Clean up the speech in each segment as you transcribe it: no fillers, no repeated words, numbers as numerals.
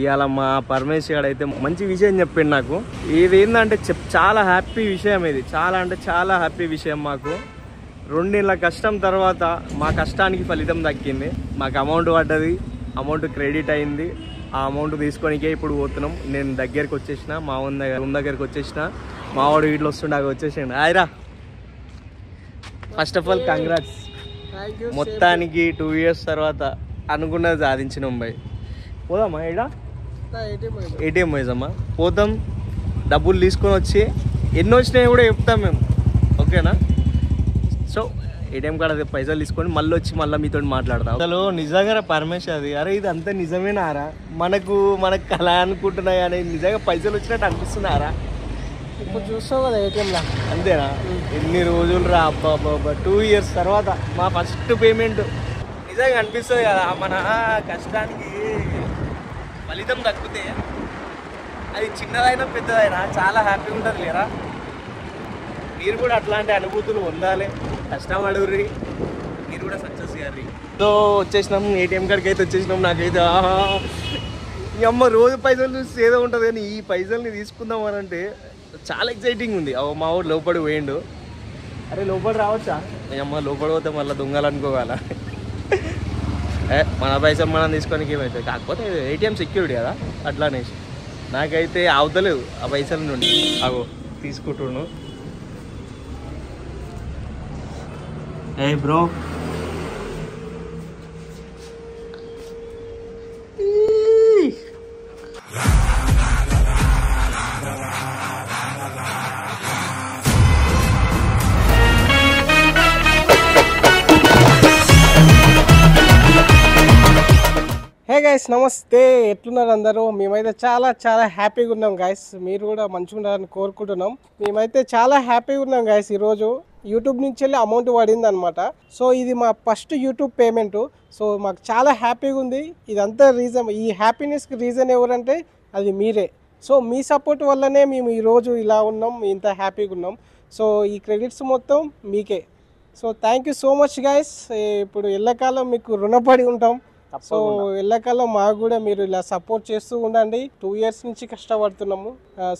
ఇవాళ మా పరమేశ్ గారు అయితే మంచి విషయం చెప్పిండు నాకు. ఇది ఏంటంటే చాలా హ్యాపీ విషయం, ఇది చాలా అంటే చాలా హ్యాపీ విషయం. మాకు 2 నెలల కష్టం తర్వాత మా కష్టానికి ఫలితం దక్కింది. మాకు అమౌంట్ పడ్డది, అమౌంట్ క్రెడిట్ అయింది. ఆ అమౌంట్ తీసుకొనికే ఇప్పుడు పోతున్నాం. నేను దగ్గరికి వచ్చేసిన, మా దగ్గరికి వచ్చేసిన. మా వాడు వీటిలో వస్తుండే వచ్చేసిండు. ఆయరా, ఫస్ట్ ఆఫ్ ఆల్ కంగ్రాట్స్. మొత్తానికి 2 years తర్వాత అనుకున్నది సాధించినాం బై. పోదామా? ఇక్కడ ఏటీఎం వైజమ్మా పోతాం, డబ్బులు తీసుకొని వచ్చి ఎన్ని వచ్చినాయి కూడా చెప్తాం మేము, ఓకేనా? సో ఏటీఎం కార్డ్ అదే పైసలు తీసుకొని మళ్ళీ వచ్చి మళ్ళీ మీతో మాట్లాడతాం. అసలు నిజంగా పరమేశ్ అది, అరే ఇది అంతా నిజమేనారా? మనకు అలా అనుకుంటున్నా కానీ నిజంగా పైసలు వచ్చినట్టు అనిపిస్తున్నారా? ఇప్పుడు చూస్తావు కదా ఏటీఎంలో, అంతేనా? ఎన్ని రోజులు రా అబ్బా అబ్బా, 2 years తర్వాత మా ఫస్ట్ పేమెంట్. నిజంగా అనిపిస్తుంది కదా మన కష్టానికి ఫలితం దక్కితే, అది చిన్నదైనా పెద్దదైనా చాలా హ్యాపీగా ఉంటుంది లేరా? మీరు కూడా అట్లాంటి అనుభూతులు పొందాలి, కష్టపడుర్రి, మీరు కూడా సక్సెస్ చేయాలి. సో వచ్చేసినాం, ఏటీఎం కార్డ్కి అయితే వచ్చేసినాం. నాకైతే ఈ అమ్మ రోజు పైసలు చూస్తే ఏదో ఉంటుంది, కానీ ఈ పైసల్ని తీసుకుందాం అని అంటే చాలా ఎక్సైటింగ్ ఉంది. మా ఊరు లోపడి పోయిండు. అరే లోపల రావచ్చా? అమ్మ లోపడి పోతే మళ్ళీ దొంగలు అనుకోవాలా? మన పైసలు మనం తీసుకోనికి ఏమవుతుంది, కాకపోతే ఏటీఎం సెక్యూరిటీ కదా అట్లా అనేసి. నాకైతే అవతలేదు ఆ పైసల నుండి. అగో తీసుకుంటున్నాను. ఏ బ్రో, హే గైస్ నమస్తే, ఎట్లున్నారు అందరూ? మేమైతే చాలా చాలా హ్యాపీగా ఉన్నాం గైస్. మీరు కూడా మంచిగా ఉండాలని కోరుకుంటున్నాం. మేమైతే చాలా హ్యాపీగా ఉన్నాం గైస్. ఈరోజు యూట్యూబ్ నుంచి వెళ్ళి అమౌంట్ పడింది అనమాట. సో ఇది మా ఫస్ట్ యూట్యూబ్ పేమెంట్. సో మాకు చాలా హ్యాపీగా ఉంది. ఇదంతా రీజన్, ఈ హ్యాపీనెస్కి రీజన్ ఎవరంటే అది మీరే. సో మీ సపోర్ట్ వల్లనే మేము ఈరోజు ఇలా ఉన్నాం, ఇంత హ్యాపీగా ఉన్నాం. సో ఈ క్రెడిట్స్ మొత్తం మీకే. So thank you so much guys. ఇప్పుడు ఎల్లకాలం మీకు రుణపడి ఉంటాం. సో ఎల్లకాలం మాకు కూడా మీరు ఇలా సపోర్ట్ చేస్తూ ఉండండి. 2 years నుంచి కష్టపడుతున్నాము.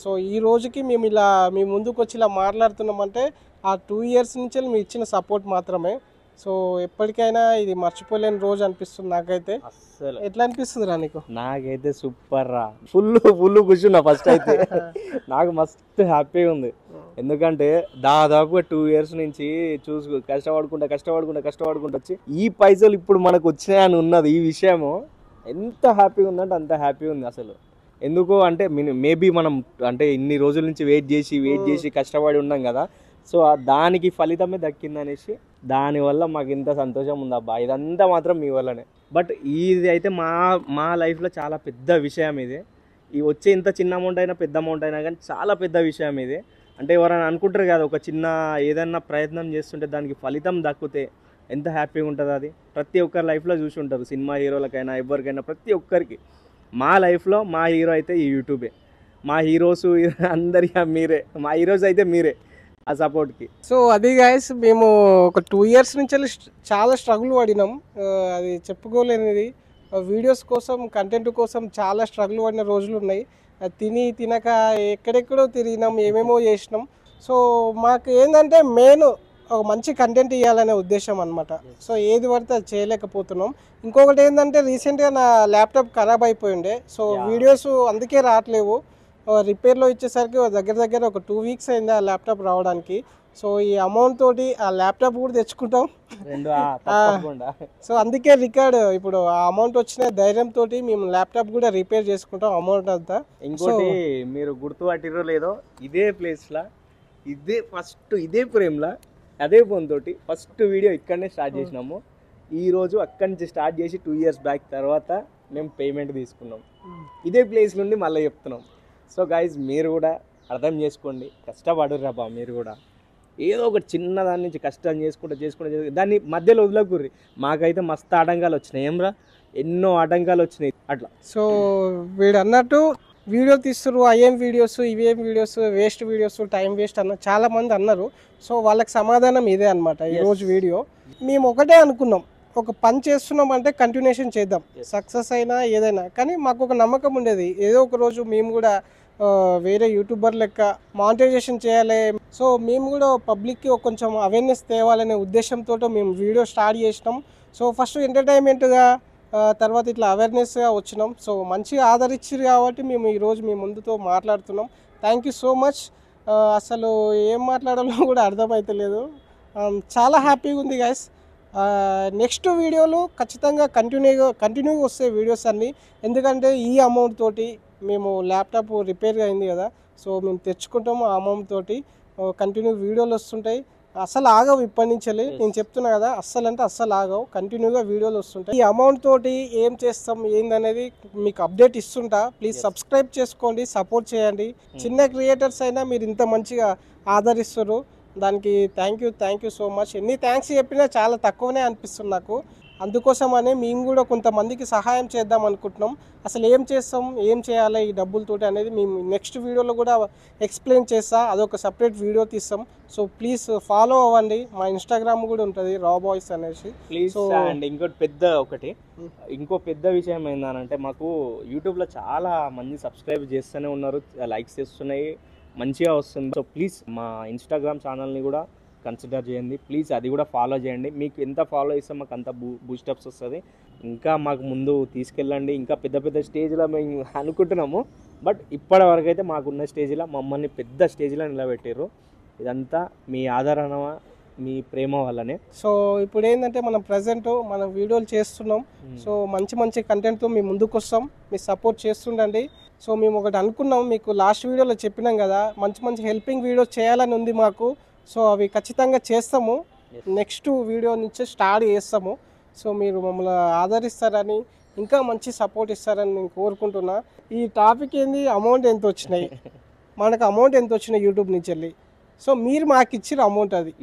సో ఈ రోజుకి మేము ఇలా మీ ముందుకు వచ్చి ఇలా మాట్లాడుతున్నామంటే ఆ 2 years నుంచి మీరు ఇచ్చిన సపోర్ట్ మాత్రమే. సో ఎప్పటికైనా ఇది మర్చిపోలేని రోజు అనిపిస్తుంది నాకైతే. అసలు ఎట్లా అనిపిస్తుంది రా నీకు? నాకైతే సూపర్ రా, ఫుల్ కూర్చున్నా ఫస్ట్ అయితే. నాకు మస్తు హ్యాపీగా ఉంది. ఎందుకంటే దాదాపుగా 2 years నుంచి కష్టపడుకుంటా వచ్చి ఈ పైసలు ఇప్పుడు మనకు వచ్చినాయని ఉన్నది. ఈ విషయము ఎంత హ్యాపీగా ఉందంటే అంత హ్యాపీగా ఉంది అసలు. ఎందుకు అంటే మేబీ మనం అంటే ఇన్ని రోజుల నుంచి వెయిట్ చేసి కష్టపడి ఉన్నాం కదా. సో దానికి ఫలితమే దక్కిందనేసి దానివల్ల మాకు ఇంత సంతోషం ఉంది అబ్బా. ఇదంతా మాత్రం మీ వల్లనే. బట్ ఇది అయితే మా లైఫ్లో చాలా పెద్ద విషయం ఇది. ఈ వచ్చే ఇంత చిన్న అమౌంట్ అయినా పెద్ద అమౌంట్ అయినా కానీ చాలా పెద్ద విషయం ఇది. అంటే ఎవరైనా అనుకుంటారు కదా, ఒక చిన్న ఏదన్నా ప్రయత్నం చేస్తుంటే దానికి ఫలితం దక్కితే ఎంత హ్యాపీగా ఉంటుంది. అది ప్రతి ఒక్కరి లైఫ్లో చూసి ఉంటారు, సినిమా హీరోలకైనా ఎవరికైనా, ప్రతి ఒక్కరికి. మా లైఫ్లో మా హీరో అయితే ఈ యూట్యూబే. మా హీరోస్ అందరికీ మీరే, మా హీరోస్ అయితే మీరే ఆ సపోర్ట్కి. సో అది గైస్, మేము ఒక 2 years నుంచి చాలా స్ట్రగుల్ పడినాం. అది చెప్పుకోలేనిది. వీడియోస్ కోసం, కంటెంట్ కోసం చాలా స్ట్రగుల్ పడిన రోజులు ఉన్నాయి. తినక ఎక్కడెక్కడో తిరిగినాం, ఏమేమో చేసినాం. సో మాకు ఏంటంటే మెయిన్ ఒక మంచి కంటెంట్ ఇవ్వాలనే ఉద్దేశం అనమాట. సో ఏది పడితే అది చేయలేకపోతున్నాం. ఇంకొకటి ఏంటంటే రీసెంట్గా నా ల్యాప్టాప్ ఖరాబ్ అయిపోయిండే. సో వీడియోస్ అందుకే రావట్లేవు. రిపేర్లో ఇచ్చేసరికి దగ్గర ఒక 2 weeks అయింది ఆ ల్యాప్టాప్ రావడానికి. సో ఈ అమౌంట్ తోటి ఆ ల్యాప్టాప్ కూడా తెచ్చుకుంటాం. సో అందుకే ఇప్పుడు ఆ అమౌంట్ వచ్చిన ధైర్యంతో మేము ల్యాప్టాప్ కూడా రిపేర్ చేసుకుంటాం అమౌంట్ అంతా. ఇంకోటి మీరు గుర్తుపట్టిరో లేదో, ఇదే ప్లేస్లో ఇదే ఫ్రేమ్లో అదే ఫోన్ తోటి ఫస్ట్ వీడియో ఇక్కడనే స్టార్ట్ చేసినాము. ఈరోజు అక్కడి నుంచి స్టార్ట్ చేసి 2 years బ్యాక్ తర్వాత మేము పేమెంట్ తీసుకున్నాం. ఇదే ప్లేస్ నుండి మళ్ళీ చెప్తున్నాం. సో గైజ్ మీరు కూడా అర్థం చేసుకోండి, కష్టపడుర్రాబా. మీరు కూడా ఏదో ఒక చిన్న దాని నుంచి కష్టం చేసుకుంటూ దాన్ని మధ్యలో వదలకూర్రి. మాకైతే మస్తు ఆటంకాలు వచ్చినాయి, ఏమ్రా ఎన్నో ఆటంకాలు వచ్చినాయి అట్లా. సో వీడు అన్నట్టు వీడియో తీస్తున్నారు, అయ్యేం వీడియోస్ ఇవేం videos, waste videos, time waste చాలా మంది అన్నారు. సో వాళ్ళకి సమాధానం ఇదే అనమాట ఈరోజు వీడియో. మేము ఒకటే అనుకున్నాం, ఒక పని చేస్తున్నాం అంటే కంటిన్యూషన్ చేద్దాం, సక్సెస్ అయినా ఏదైనా. కానీ మాకు ఒక నమ్మకం ఉండేది, ఏదో ఒక రోజు మేము కూడా వేరే యూట్యూబర్ లెక్క మానిటైజేషన్ చేయాలి. సో మేము కూడా పబ్లిక్కి కొంచెం అవేర్నెస్ తేవాలనే ఉద్దేశంతో మేము వీడియో స్టార్ట్ చేసినాం. సో ఫస్ట్ ఎంటర్టైన్మెంట్గా, తర్వాత ఇట్లా అవేర్నెస్గా వచ్చినాం. సో మంచిగా ఆదరించారు కాబట్టి మేము ఈరోజు మీ ముందుతో మాట్లాడుతున్నాం. Thank you so much. అసలు ఏం మాట్లాడాలో కూడా అర్థమవుతలేదు. చాలా హ్యాపీగా ఉంది గైస్. నెక్స్ట్ వీడియోలు ఖచ్చితంగా కంటిన్యూగా వస్తాయి వీడియోస్ అన్నీ. ఎందుకంటే ఈ అమౌంట్ తోటి మేము ల్యాప్టాప్ రిపేర్ అయింది కదా, సో మేము తెచ్చుకుంటాము. ఆ అమౌంట్ తోటి కంటిన్యూ వీడియోలు వస్తుంటాయి. అస్సలు ఆగవు ఇప్పటి నుంచి. నేను చెప్తున్నా కదా, అస్సలు అంటే అస్సలు ఆగవు, కంటిన్యూగా వీడియోలు వస్తుంటాయి. ఈ అమౌంట్ తోటి ఏం చేస్తాం ఏందనేది మీకు అప్డేట్ ఇస్తుంటా. ప్లీజ్ సబ్స్క్రైబ్ చేసుకోండి, సపోర్ట్ చేయండి. చిన్న క్రియేటర్స్ అయినా మీరు ఇంత మంచిగా ఆదరిస్తారు, దానికి థ్యాంక్ యూ సో మచ్. ఎన్ని థ్యాంక్స్ చెప్పినా చాలా తక్కువనే అనిపిస్తుంది నాకు. అందుకోసమనే మేము కూడా కొంతమందికి సహాయం చేద్దాం అనుకుంటున్నాం. అసలు ఏం చేస్తాం, ఏం చేయాలి ఈ డబ్బులతోటి అనేది మేము నెక్స్ట్ వీడియోలో కూడా ఎక్స్ప్లెయిన్ చేస్తా. అదొక సపరేట్ వీడియో తీస్తాం. సో ప్లీజ్ ఫాలో అవ్వండి. మా ఇన్స్టాగ్రామ్ కూడా ఉంటుంది, రా బాయ్స్ అనేసి. ప్లీజ్. అండ్ ఇంకో పెద్ద విషయం ఏంటంటే, మాకు యూట్యూబ్లో చాలా మంది సబ్స్క్రైబ్ చేస్తూనే ఉన్నారు, లైక్స్ చేస్తున్నాయి, మంచిగా వస్తుంది. సో ప్లీజ్ మా ఇన్స్టాగ్రామ్ ఛానల్ని కూడా కన్సిడర్ చేయండి ప్లీజ్. అది కూడా ఫాలో చేయండి. మీకు ఎంత ఫాలో చేస్తే మాకు అంత బూస్టప్స్ వస్తుంది. ఇంకా మాకు ముందు తీసుకెళ్ళండి. ఇంకా పెద్ద పెద్ద స్టేజ్లో మేము అనుకుంటున్నాము. బట్ ఇప్పటి వరకు అయితే మాకున్న స్టేజ్లో మమ్మల్ని పెద్ద స్టేజ్లో నిలబెట్టారు. ఇదంతా మీ ఆదరణ, మీ ప్రేమ వల్లనే. సో ఇప్పుడు ఏంటంటే మనం ప్రజెంట్ మనం వీడియోలు చేస్తున్నాం. సో మంచి మంచి కంటెంట్తో మీ ముందుకు వస్తాం. మీరు సపోర్ట్ చేస్తుండండి. సో మేము ఒకటి అనుకున్నాం, మీకు లాస్ట్ వీడియోలో చెప్పినాం కదా, మంచి మంచి హెల్పింగ్ వీడియోస్ చేయాలని ఉంది మాకు. సో అవి ఖచ్చితంగా చేస్తాము. నెక్స్ట్ వీడియో నుంచి స్టార్ట్ చేస్తాము. సో మీరు మమ్మల్ని ఆదరిస్తారని, ఇంకా మంచి సపోర్ట్ ఇస్తారని నేను కోరుకుంటున్నా. ఈ టాపిక్ ఏంది, అమౌంట్ ఎంత వచ్చినాయి, మనకు అమౌంట్ ఎంత వచ్చినాయి యూట్యూబ్ నుంచి వెళ్ళి. సో మీరు మాకు ఇచ్చిన అమౌంట్ అది,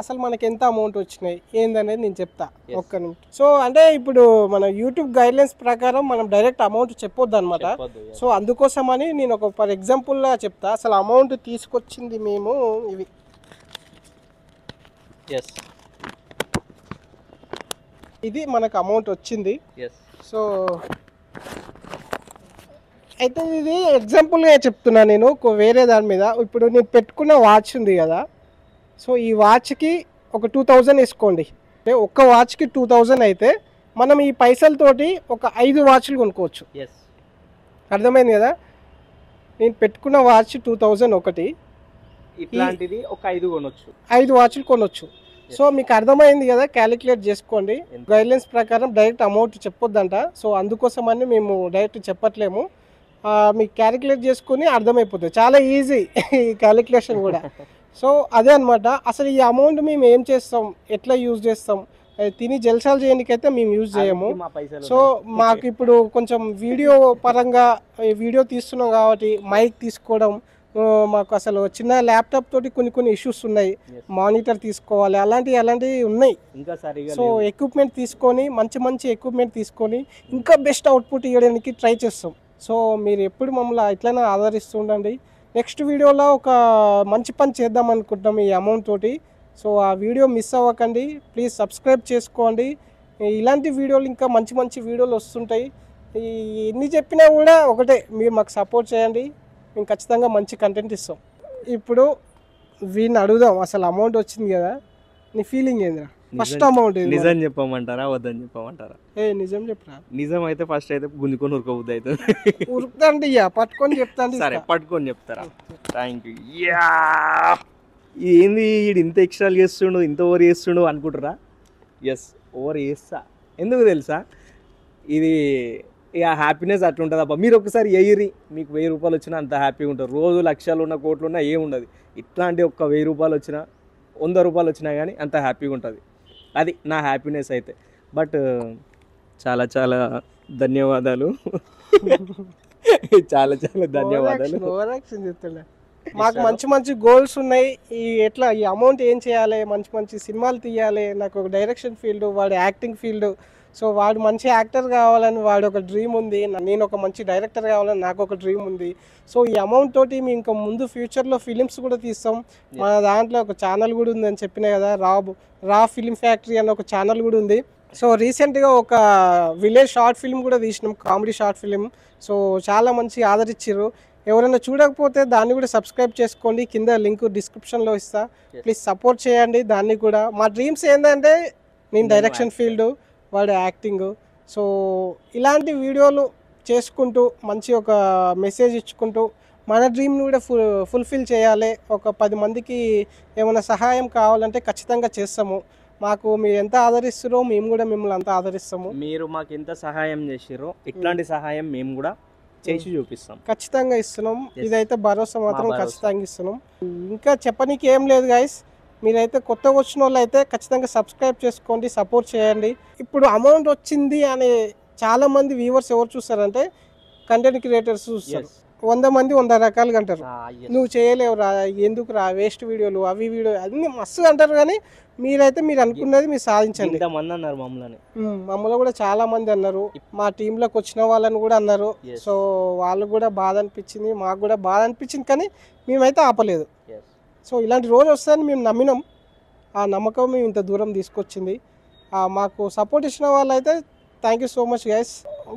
అసలు మనకి ఎంత అమౌంట్ వచ్చినాయి ఏందనేది నేను చెప్తా ఒక్క నిమిషం. సో అంటే ఇప్పుడు మన యూట్యూబ్ గైడ్లైన్స్ ప్రకారం మనం డైరెక్ట్ అమౌంట్ చెప్పొద్దు అనమాట. సో అందుకోసమని నేను ఒక ఫర్ ఎగ్జాంపుల్గా చెప్తా. అసలు అమౌంట్ తీసుకొచ్చింది మేము ఇవి, ఇది మనకు అమౌంట్ వచ్చింది. సో అయితే ఇది ఎగ్జాంపుల్గా చెప్తున్నా నేను, వేరే దాని మీద. ఇప్పుడు నేను పెట్టుకున్న వాచ్ ఉంది కదా, సో ఈ వాచ్కి ఒక 2000 వేసుకోండి. ఒక్క వాచ్కి 2000 అయితే మనం ఈ పైసలతోటి ఒక 5 వాచ్లు కొనుక్కోవచ్చు. అర్థమైంది కదా. నేను పెట్టుకున్న వాచ్ 2000 ఒకటి, ఇట్లాంటిది ఒక 5 కొనొచ్చు, 5 వాచ్లు కొనొచ్చు. సో మీకు అర్థమైంది కదా, క్యాలిక్యులేట్ చేసుకోండి. గైడ్లైన్స్ ప్రకారం డైరెక్ట్ అమౌంట్ చెప్పొద్దంట. సో అందుకోసమని మేము డైరెక్ట్ చెప్పట్లేము. మీకు క్యాలిక్యులేట్ చేసుకుని అర్థమైపోతుంది, చాలా ఈజీ ఈ క్యాలిక్యులేషన్ కూడా. సో అదే అనమాట. అసలు ఈ అమౌంట్ మేము ఏం చేస్తాం, ఎట్లా యూజ్ చేస్తాం, తిని జల్సాలు చేయడానికైతే మేము యూజ్ చేయము. సో మాకు ఇప్పుడు కొంచెం వీడియో పరంగా వీడియో తీస్తున్నాం కాబట్టి మైక్ తీసుకోవడం, మాకు అసలు చిన్న ల్యాప్టాప్ తోటి కొన్ని ఇష్యూస్ ఉన్నాయి, మానిటర్ తీసుకోవాలి, అలాంటివి ఉన్నాయి. సో ఎక్విప్మెంట్ తీసుకొని మంచి ఎక్విప్మెంట్ తీసుకొని ఇంకా బెస్ట్ అవుట్పుట్ ఇవ్వడానికి ట్రై చేస్తాం. సో మీరు ఎప్పుడు మమ్మల్ని ఇట్లనే ఆదరిస్తూ ఉండండి. నెక్స్ట్ వీడియోలో ఒక మంచి పని చేద్దాం అనుకుంటున్నాం ఈ అమౌంట్ తోటి. సో ఆ వీడియో మిస్ అవ్వకండి, ప్లీజ్ సబ్స్క్రైబ్ చేసుకోండి. ఇలాంటి వీడియోలు ఇంకా మంచి వీడియోలు వస్తుంటాయి. ఎన్ని చెప్పినా కూడా ఒకటే, మీరు మాకు సపోర్ట్ చేయండి, మేము ఖచ్చితంగా మంచి కంటెంట్ ఇస్తాం. ఇప్పుడు వీడిని అడుగుదాం, అసలు అమౌంట్ వచ్చింది కదా, నీ ఫీలింగ్ ఏందిరా? ఫస్ట్ అమౌంట్ నిజం చెప్పమంటారా వద్దని చెప్పమంటారా? నిజం చెప్పరా. నిజం అయితే ఫస్ట్ అయితే గుంజుకొని ఉరకబుద్ది అవుతుంది. ఉరుకుతాండి, పట్టుకొని చెప్తాను. సరే పట్టుకొని చెప్తారా? Thank you. ఏంది వీడు ఇంత ఎక్స్ట్రాలు చేస్తుండు, ఇంత ఓవర్ చేస్తుండు అనుకుంటారా? ఎస్, ఓవర్ చేస్తా. ఎందుకు తెలుసా, ఇది ఇక హ్యాపీనెస్ అట్లుంటుంది అబ్బా. మీరు ఒకసారి ఎయిరి, మీకు 1000 రూపాయలు వచ్చినా అంత హ్యాపీగా ఉంటారు. రోజు లక్షలు ఉన్న కోట్లు ఉన్నా ఏముండదు. ఇట్లాంటి ఒక్క 1000 రూపాయలు వచ్చినా 100 రూపాయలు వచ్చినా కానీ అంత హ్యాపీగా ఉంటుంది. అది నా హ్యాపీనెస్ అయితే. బట్ చాలా ధన్యవాదాలు. చాలా ధన్యవాదాలు. మాకు మంచి మంచి గోల్స్ ఉన్నాయి. ఈ అమౌంట్ ఏం చేయాలి, మంచి మంచి సినిమాలు తీయాలి, నాకు ఒక డైరెక్షన్ ఫీల్డ్, వాడు యాక్టింగ్ ఫీల్డ్. సో వాడు మంచి యాక్టర్ కావాలని వాడు ఒక డ్రీమ్ ఉంది, నేను ఒక మంచి డైరెక్టర్ కావాలని నాకు ఒక డ్రీమ్ ఉంది. సో ఈ అమౌంట్ తోటి మేము ఇంకా ముందు ఫ్యూచర్లో ఫిలిమ్స్ కూడా తీస్తాం. మన దాంట్లో ఒక ఛానల్ కూడా ఉంది అని చెప్పినా కదా, రా ఫిలిం ఫ్యాక్టరీ అనే ఒక ఛానల్ కూడా ఉంది. సో రీసెంట్గా ఒక విలేజ్ షార్ట్ ఫిల్మ్ కూడా తీసినాం, కామెడీ షార్ట్ ఫిలిం. సో చాలా మంచి ఆదరించారు. ఎవరైనా చూడకపోతే దాన్ని కూడా సబ్స్క్రైబ్ చేసుకోండి, కింద లింక్ డిస్క్రిప్షన్లో ఇస్తా. ప్లీజ్ సపోర్ట్ చేయండి దాన్ని కూడా. మా డ్రీమ్స్ ఏంటంటే నేను డైరెక్షన్ ఫీల్డ్, వాడు యాక్టింగ్. సో ఇలాంటి వీడియోలు చేసుకుంటూ మంచి ఒక మెసేజ్ ఇచ్చుకుంటూ మన డ్రీమ్ని కూడా ఫుల్ఫిల్ చేయాలి. ఒక 10 మందికి ఏమైనా సహాయం కావాలంటే ఖచ్చితంగా చేస్తాము. మాకు మీరు ఎంత ఆదరిస్తారో మేము కూడా మిమ్మల్ని అంత ఆదరిస్తాము. మీరు మాకు ఎంత సహాయం చేసిరో ఇట్లాంటి సహాయం మేము కూడా చేసి చూపిస్తాం, ఖచ్చితంగా ఇస్తున్నాం. ఇదైతే భరోసా మాత్రం ఖచ్చితంగా ఇస్తున్నాం. ఇంకా చెప్పనీకి ఏం లేదు గైస్. మీరైతే కొత్తగా వచ్చిన వాళ్ళు అయితే ఖచ్చితంగా సబ్స్క్రైబ్ చేసుకోండి, సపోర్ట్ చేయండి. ఇప్పుడు అమౌంట్ వచ్చింది అనే చాలా మంది వ్యూవర్స్ ఎవరు చూస్తారంటే కంటెంట్ క్రియేటర్స్ చూస్తారు. 100 మంది 100 రకాలుగా అంటారు. నువ్వు చేయలేవురా, ఎందుకు రా, వేస్ట్ వీడియోలు, అవి వీడియో అన్ని మస్తు అంటారు. కానీ మీరైతే మీరు అనుకున్నది మీరు సాధించండి. మమ్మల్ని కూడా చాలా మంది అన్నారు, మా టీంలోకి వచ్చిన వాళ్ళని కూడా అన్నారు. సో వాళ్ళకు కూడా బాధ అనిపించింది, మాకు కూడా బాధ అనిపించింది. కానీ మేమైతే ఆపలేదు. సో ఇలాంటి రోజు వస్తుందని మేము నమ్మినాం. ఆ నమ్మకం మేము ఇంత దూరం తీసుకొచ్చింది. మాకు సపోర్ట్ ఇచ్చిన వాళ్ళైతే thank you so much guys.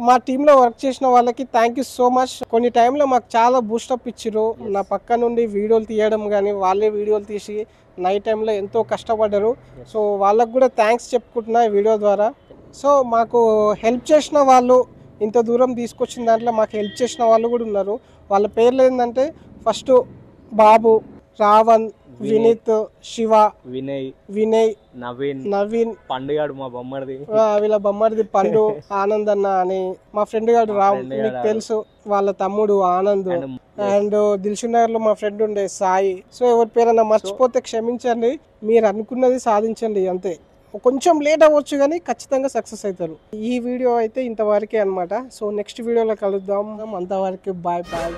మా టీంలో వర్క్ చేసిన వాళ్ళకి థ్యాంక్ యూ సో మచ్. కొన్ని టైంలో మాకు చాలా బూస్టప్ ఇచ్చారు. నా పక్క నుండి వీడియోలు తీయడం కానీ, వాళ్ళే వీడియోలు తీసి నైట్ టైంలో ఎంతో కష్టపడ్డారు. సో వాళ్ళకు కూడా థ్యాంక్స్ చెప్పుకుంటున్నా ఈ వీడియో ద్వారా. సో మాకు హెల్ప్ చేసిన వాళ్ళు, ఇంత దూరం తీసుకొచ్చిన దాంట్లో మాకు హెల్ప్ చేసిన వాళ్ళు కూడా ఉన్నారు. వాళ్ళ పేర్లు ఏంటంటే ఫస్ట్ బాబు, రావణ్, వినీత్, శివ, వినయ్, నవీన్, పండుగాడు మా బొమ్మడిది, వీళ్ళ బొమ్మడిది పండు, ఆనంద్ అన్న అని మా ఫ్రెండ్ గాడు రామ్, మీకు తెలుసు, వాళ్ళ తమ్ముడు ఆనంద్, అండ్ దిల్షుక్ నగర్ లో మా ఫ్రెండ్ ఉండే సాయి. సో ఎవరి పేరన్నా మర్చిపోతే క్షమించండి. మీరు అనుకున్నది సాధించండి అంతే. కొంచెం లేట్ అవ్వచ్చు కానీ ఖచ్చితంగా సక్సెస్ అవుతారు. ఈ వీడియో అయితే ఇంతవరకే అనమాట. సో నెక్స్ట్ వీడియోలో కలుద్దాం. అంతవరకు బాయ్ బాయ్.